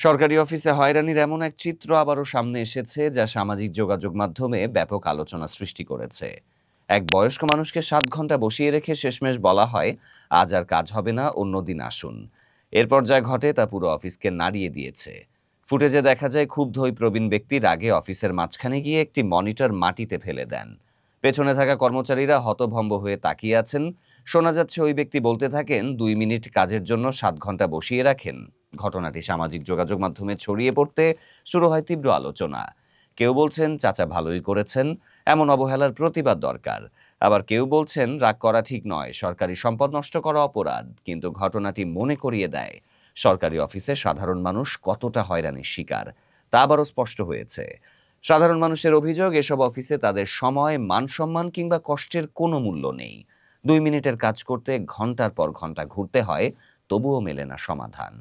সরকারি অফিসে হয়রানির এমন এক চিত্র আবারও সামনে এসেছে, যা সামাজিক যোগাযোগ মাধ্যমে ব্যাপক আলোচনা সৃষ্টি করেছে। এক বয়স্ক মানুষকে 7 ঘন্টা বসিয়ে রেখে শেষমেশ বলা হয়, আজ আর কাজ হবে না, অন্যদিন আসুন। এরপর যা ঘটে তা পুরো অফিসকে নাড়িয়ে দিয়েছে। ফুটেজে দেখা যায় ক্ষুব্ধ ওই প্রবীণ ব্যক্তি রাগে অফিসের মাঝখানে গিয়ে একটি মনিটর মাটিতে ফেলে দেন। পেছনে থাকা কর্মচারীরা হতভম্ব হয়ে তাকিয়ে আছেন। শোনা যাচ্ছে ওই ব্যক্তি বলতে থাকেন, 2 মিনিট কাজের জন্য 7 ঘন্টা বসিয়ে রাখেন। ঘটনাটি সামাজিক যোগাযোগ মাধ্যমে ছড়িয়ে পড়তে শুরু হয় তীব্র আলোচনা। কেউ বলছেন চাচা ভালোই করেছেন, এমন অবহেলার প্রতিবাদ দরকার। আবার কেউ বলছেন রাগ করা ঠিক নয়, সরকারি সম্পদ নষ্ট করা অপরাধ। কিন্তু ঘটনাটি মনে করিয়ে দেয় সরকারি অফিসে সাধারণ মানুষ কতটা হয়রানির শিকার, তা আবারও স্পষ্ট হয়েছে। সাধারণ মানুষের অভিযোগ, এসব অফিসে তাদের সময়, মান সম্মান কিংবা কষ্টের কোনো মূল্য নেই। 2 মিনিটের কাজ করতে ঘন্টার পর ঘন্টা ঘুরতে হয়, তবুও মেলে না সমাধান।